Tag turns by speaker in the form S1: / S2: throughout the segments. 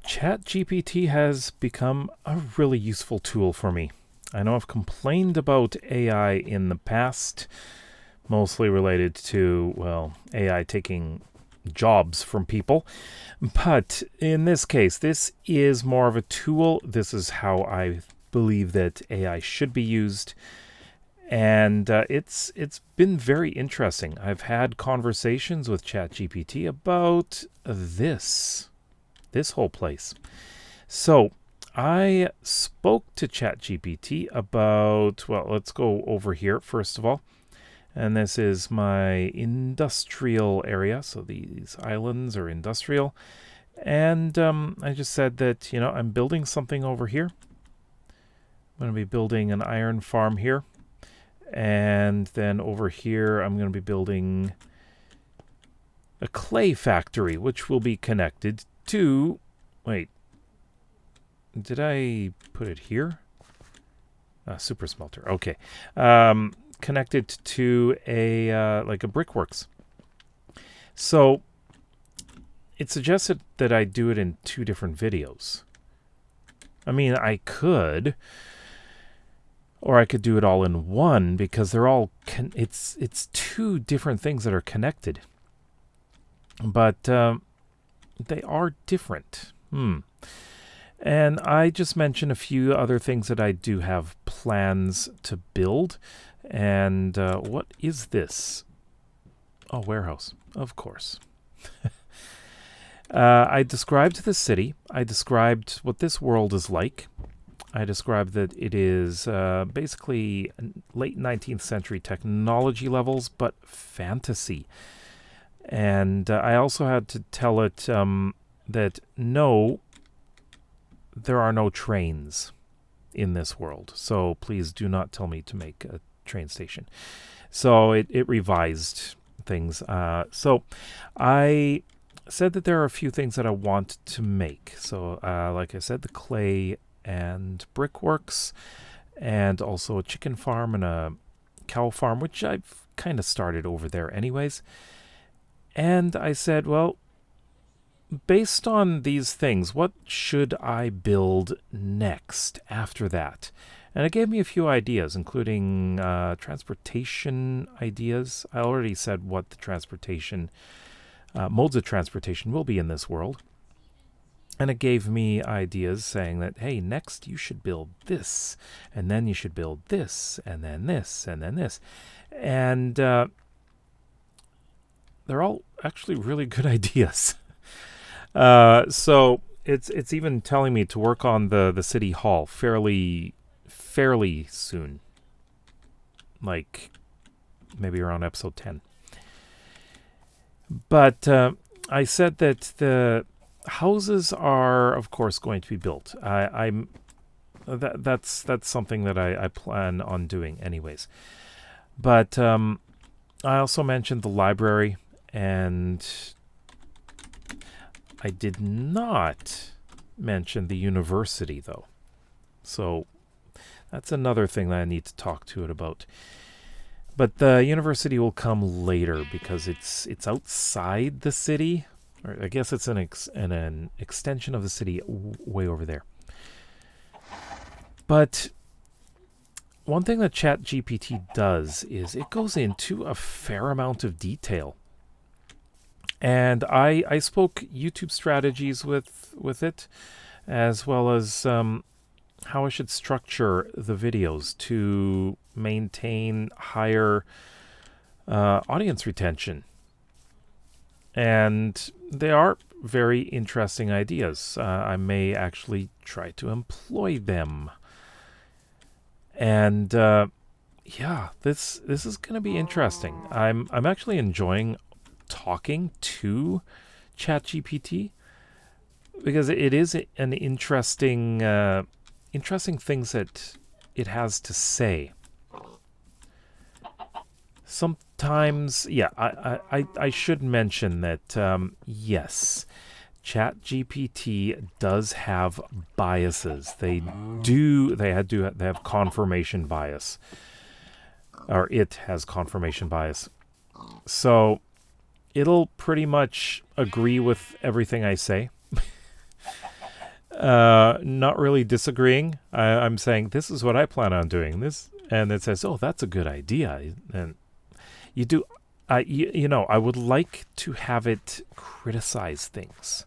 S1: ChatGPT has become a really useful tool for me. I know I've complained about AI in the past, mostly related to, well, AI taking jobs from people. But in this case, this is more of a tool. This is how I believe that AI should be used. And it's been very interesting. I've had conversations with ChatGPT about this whole place. So I spoke to ChatGPT about, well, let's go over here first of all. And this is my industrial area. So these islands are industrial. And I just said that, I'm building something over here. I'm going to be building an iron farm here. And then over here, I'm going to be building a clay factory, which will be connected to... Wait. Did I put it here? Super smelter. Okay. Connected to a brickworks. So it suggested that I do it in 2 different videos. I mean, I could, or I could do it all in one because they're all it's 2 different things that are connected, but they are different. And I just mentioned a few other things that I do have plans to build. And what is this? Oh, warehouse, of course. I described the city. I described what this world is like. I described that it is basically late 19th century technology levels, but fantasy. And I also had to tell it that no, there are no trains in this world. So please do not tell me to make a train station. So it revised things. So I said that there are a few things that I want to make. So like I said, the clay and brickworks, and also a chicken farm and a cow farm, which I've kind of started over there anyways. And I said, well, based on these things, what should I build next after that? And it gave me a few ideas, including transportation ideas. I already said what the transportation, modes of transportation will be in this world. And it gave me ideas saying that, hey, next you should build this, and then you should build this, and then this, and then this. And they're all actually really good ideas. So it's even telling me to work on the city hall fairly soon, like maybe around episode 10. But I said that the houses are, of course, going to be built. That's something that I plan on doing anyways. But I also mentioned the library, and I did not mention the university, though. So that's another thing that I need to talk to it about. But the university will come later because it's outside the city. Or I guess it's an extension of the city way over there. But one thing that ChatGPT does is it goes into a fair amount of detail. And I spoke YouTube strategies with it, as well as how I should structure the videos to maintain higher audience retention. And they are very interesting ideas. I may actually try to employ them. And this is going to be interesting. I'm actually enjoying talking to ChatGPT because it is an interesting things that it has to say. Sometimes, I should mention that yes, ChatGPT does have biases. They have confirmation bias, or it has confirmation bias. So it'll pretty much agree with everything I say. not really disagreeing. I'm saying this is what I plan on doing. This, and it says, "Oh, that's a good idea." And you do, I would like to have it criticize things.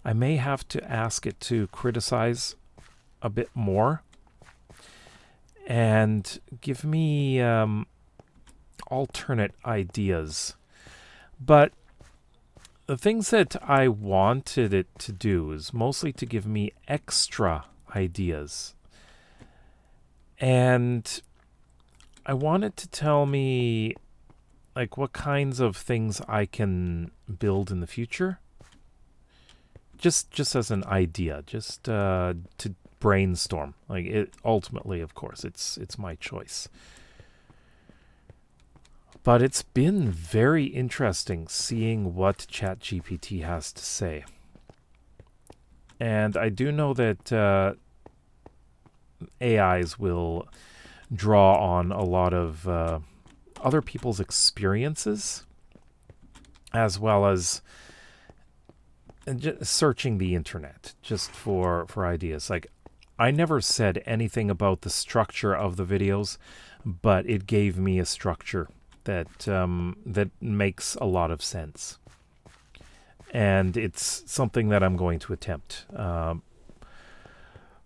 S1: I may have to ask it to criticize a bit more and give me alternate ideas. But the things that I wanted it to do is mostly to give me extra ideas. And I want it to tell me like what kinds of things I can build in the future. Just as an idea, just to brainstorm. Like it ultimately, of course, it's my choice. But it's been very interesting seeing what ChatGPT has to say. And I do know that AIs will draw on a lot of other people's experiences, as well as searching the internet just for ideas. Like, I never said anything about the structure of the videos, but it gave me a structure that makes a lot of sense. And it's something that I'm going to attempt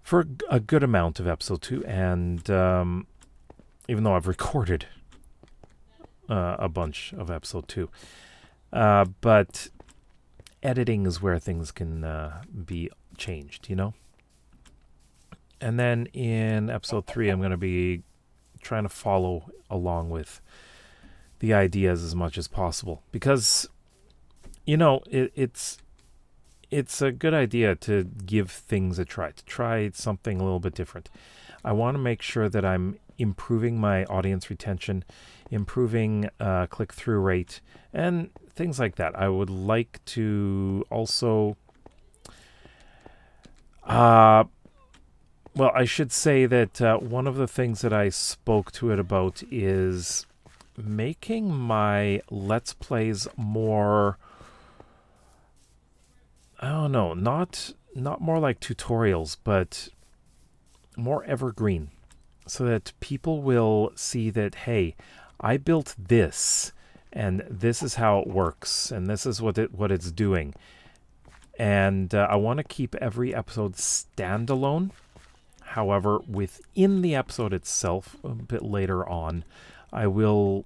S1: for a good amount of episode 2. And even though I've recorded a bunch of episode 2. But editing is where things can be changed, you know? And then in episode 3, I'm going to be trying to follow along with the ideas as much as possible, because you know it's a good idea to give things a try, to try something a little bit different. I want to make sure that I'm improving my audience retention, improving click-through rate, and things like that. I would like to also well, I should say that one of the things that I spoke to it about is making my Let's Plays more, I don't know, not more like tutorials, but more evergreen, so that people will see that, hey, I built this, and this is how it works, and this is what it's doing. And I want to keep every episode standalone. However, within the episode itself, a bit later on, I will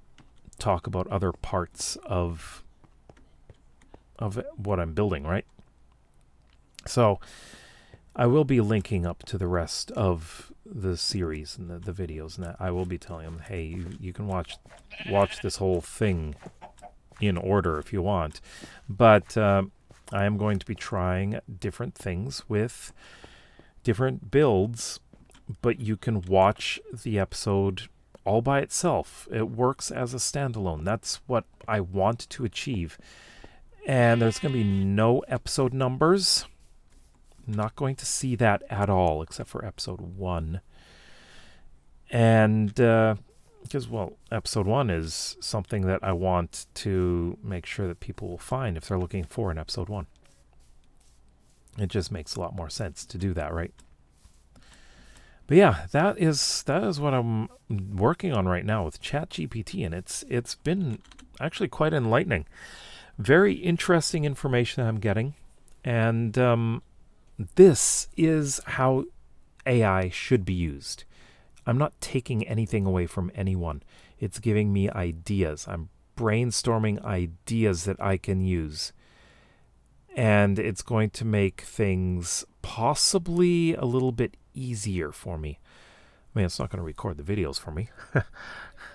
S1: talk about other parts of what I'm building, right? So I will be linking up to the rest of the series and the videos, and I will be telling them, hey, you can watch this whole thing in order if you want. But I am going to be trying different things with different builds, but you can watch the episode all by itself. It works as a standalone. That's what I want to achieve. And there's going to be no episode numbers. I'm not going to see that at all, except for episode 1. And because, well, episode 1 is something that I want to make sure that people will find if they're looking for an episode 1. It just makes a lot more sense to do that, right? But yeah, that is what I'm working on right now with ChatGPT, and it's been actually quite enlightening. Very interesting information that I'm getting, and this is how AI should be used. I'm not taking anything away from anyone. It's giving me ideas. I'm brainstorming ideas that I can use. And it's going to make things possibly a little bit easier for me. I mean, it's not going to record the videos for me.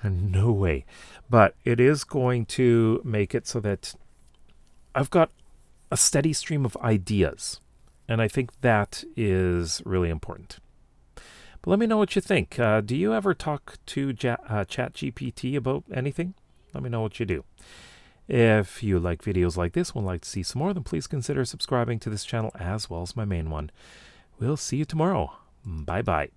S1: No way. But it is going to make it so that I've got a steady stream of ideas. And I think that is really important. But let me know what you think. Do you ever talk to ChatGPT about anything? Let me know what you do. If you like videos like this and would like to see some more, then please consider subscribing to this channel as well as my main one. We'll see you tomorrow. Bye-bye.